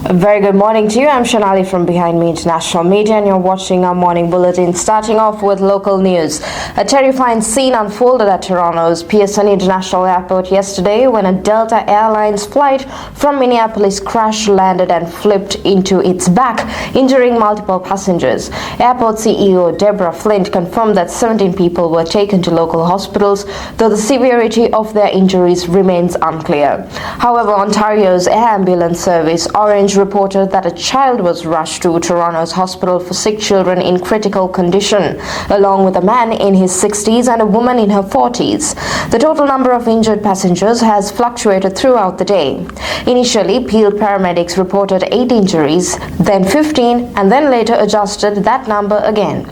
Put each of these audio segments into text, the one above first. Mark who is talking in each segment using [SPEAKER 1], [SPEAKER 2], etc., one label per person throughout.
[SPEAKER 1] A very good morning to you. I'm Shanali from Behind Me International Media and you're watching our morning bulletin. Starting off with local news. A terrifying scene unfolded at Toronto's Pearson International Airport yesterday when a Delta Airlines flight from Minneapolis crash landed and flipped into its back, injuring multiple passengers. Airport CEO Deborah Flint confirmed that 17 people were taken to local hospitals, though the severity of their injuries remains unclear. However, Ontario's air ambulance service, Orange, reported that a child was rushed to Toronto's hospital for sick children in critical condition, along with a man in his 60s and a woman in her 40s. The total number of injured passengers has fluctuated throughout the day. Initially, Peel paramedics reported 8 injuries, then 15, and then later adjusted that number again.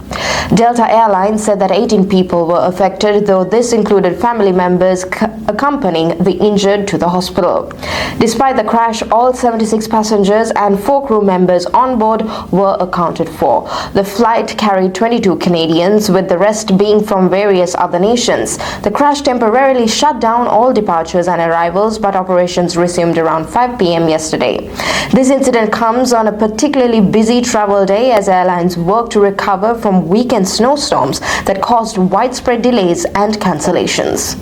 [SPEAKER 1] Delta Airlines said that 18 people were affected, though this included family members accompanying the injured to the hospital. Despite the crash, all 76 passengers and 4 crew members on board were accounted for. The flight carried 22 Canadians, with the rest being from various other nations. The crash temporarily shut down all departures and arrivals, but operations resumed around 5 p.m. yesterday. This incident comes on a particularly busy travel day as airlines work to recover from weekend snowstorms that caused widespread delays and cancellations.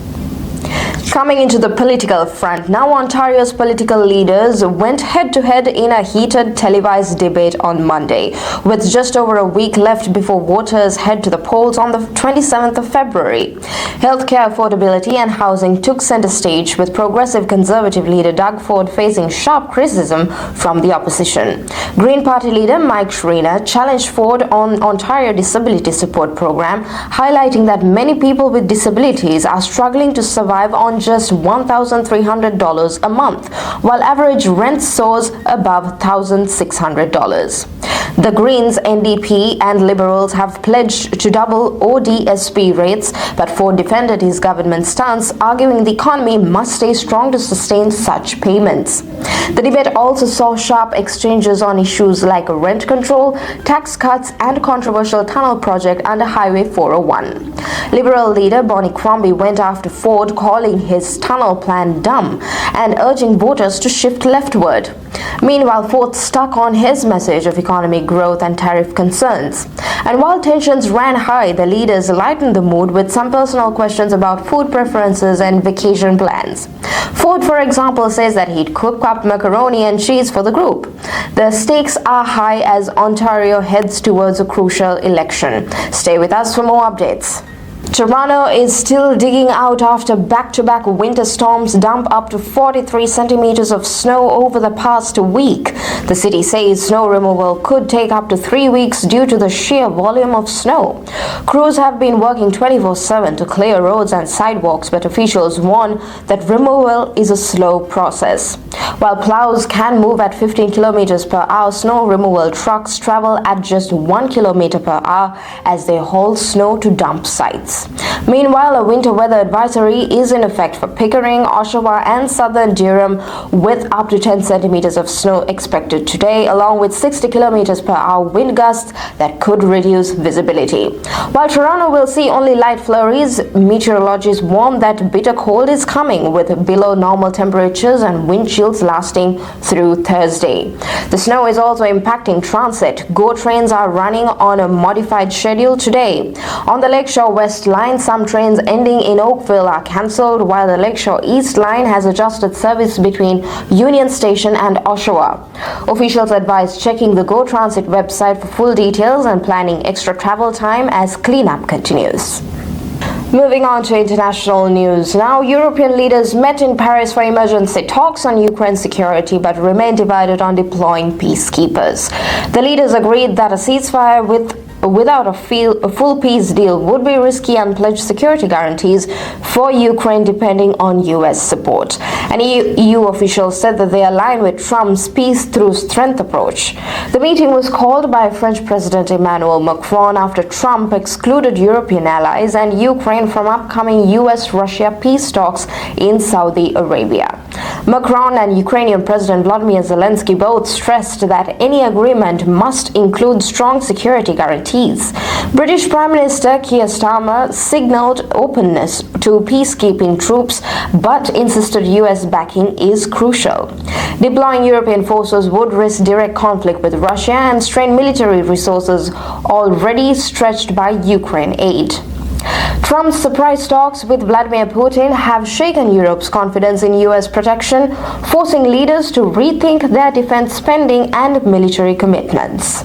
[SPEAKER 1] Coming into the political front, now Ontario's political leaders went head-to-head in a heated televised debate on Monday, with just over a week left before voters head to the polls on the 27th of February. Healthcare affordability and housing took center stage, with Progressive Conservative leader Doug Ford facing sharp criticism from the opposition. Green Party leader Mike Schreiner challenged Ford on Ontario Disability Support Program, highlighting that many people with disabilities are struggling to survive on just $1,300 a month, while average rent soars above $1,600. The Greens, NDP and Liberals have pledged to double ODSP rates, but Ford defended his government stance, arguing the economy must stay strong to sustain such payments. The debate also saw sharp exchanges on issues like rent control, tax cuts and controversial tunnel project under Highway 401. Liberal leader Bonnie Crombie went after Ford, calling his tunnel plan dumb and urging voters to shift leftward. Meanwhile, Ford stuck on his message of economic growth and tariff concerns. And while tensions ran high, the leaders lightened the mood with some personal questions about food preferences and vacation plans. Ford, for example, says that he'd cook up macaroni and cheese for the group. The stakes are high as Ontario heads towards a crucial election. Stay with us for more updates. Toronto is still digging out after back-to-back winter storms dump up to 43 centimeters of snow over the past week. The city says snow removal could take up to 3 weeks due to the sheer volume of snow. Crews have been working 24/7 to clear roads and sidewalks, but officials warn that removal is a slow process. While plows can move at 15 kilometers per hour, snow removal trucks travel at just 1 kilometer per hour as they haul snow to dump sites. Meanwhile, a winter weather advisory is in effect for Pickering, Oshawa and southern Durham, with up to 10 centimeters of snow expected today, along with 60 kilometers per hour wind gusts that could reduce visibility. While Toronto will see only light flurries, meteorologists warn that bitter cold is coming, with below normal temperatures and wind chills lasting through Thursday. The snow is also impacting transit. GO trains are running on a modified schedule today. On the Lakeshore West line, some trains ending in Oakville are cancelled, while the Lakeshore East line has adjusted service between Union Station and Oshawa. Officials advise checking the GO Transit website for full details and planning extra travel time as cleanup continues. Moving on to international news. Now, European leaders met in Paris for emergency talks on Ukraine security, but remain divided on deploying peacekeepers. The leaders agreed that a ceasefire without a full peace deal would be risky and pledged security guarantees for Ukraine depending on U.S. support. An EU official said that they align with Trump's peace through strength approach. The meeting was called by French President Emmanuel Macron after Trump excluded European allies and Ukraine from upcoming U.S.-Russia peace talks in Saudi Arabia. Macron and Ukrainian President Volodymyr Zelensky both stressed that any agreement must include strong security guarantees fatalities. British Prime Minister Keir Starmer signalled openness to peacekeeping troops but insisted US backing is crucial. Deploying European forces would risk direct conflict with Russia and strain military resources already stretched by Ukraine aid. Trump's surprise talks with Vladimir Putin have shaken Europe's confidence in US protection, forcing leaders to rethink their defense spending and military commitments.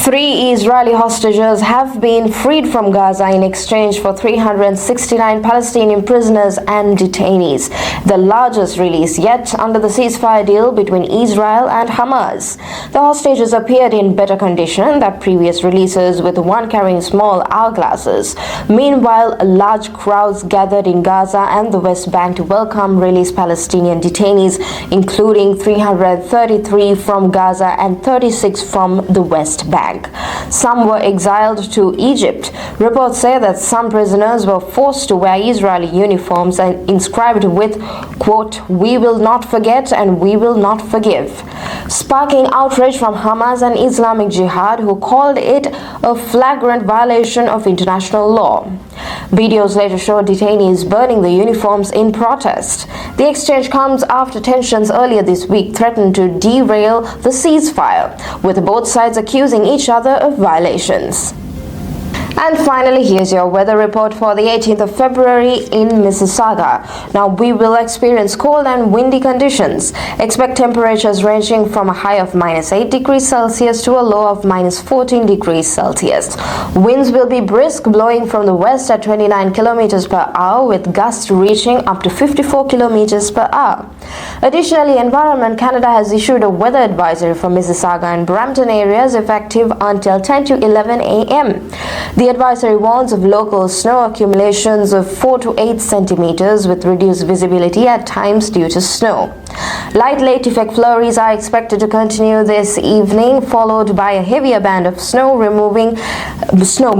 [SPEAKER 1] 3 Israeli hostages have been freed from Gaza in exchange for 369 Palestinian prisoners and detainees, the largest release yet under the ceasefire deal between Israel and Hamas. The hostages appeared in better condition than previous releases, with one carrying small hourglasses. Meanwhile, large crowds gathered in Gaza and the West Bank to welcome released Palestinian detainees, including 333 from Gaza and 36 from the West Bank. Some were exiled to Egypt. Reports say that some prisoners were forced to wear Israeli uniforms and inscribed with, quote, "We will not forget and we will not forgive," sparking outrage from Hamas and Islamic Jihad, who called it a flagrant violation of international law. Videos later showed detainees burning the uniforms in protest. The exchange comes after tensions earlier this week threatened to derail the ceasefire, with both sides accusing each other of violations. And finally, here's your weather report for the 18th of February in Mississauga. Now, we will experience cold and windy conditions. Expect temperatures ranging from a high of -8 degrees Celsius to a low of -14 degrees Celsius. Winds will be brisk, blowing from the west at 29 kilometers per hour, with gusts reaching up to 54 kilometers per hour. Additionally, Environment Canada has issued a weather advisory for Mississauga and Brampton areas effective until 10 to 11 a.m. The advisory warns of local snow accumulations of 4 to 8 centimeters with reduced visibility at times due to snow. Light late effect flurries are expected to continue this evening, followed by a heavier band of snow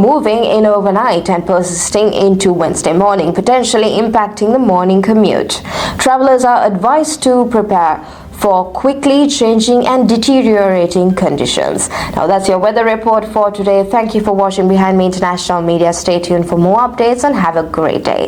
[SPEAKER 1] moving in overnight and persisting into Wednesday morning, potentially impacting the morning commute. Travelers are advised to prepare for quickly changing and deteriorating conditions. Now, that's your weather report for today. Thank you for watching Behind Me International Media. Stay tuned for more updates and have a great day.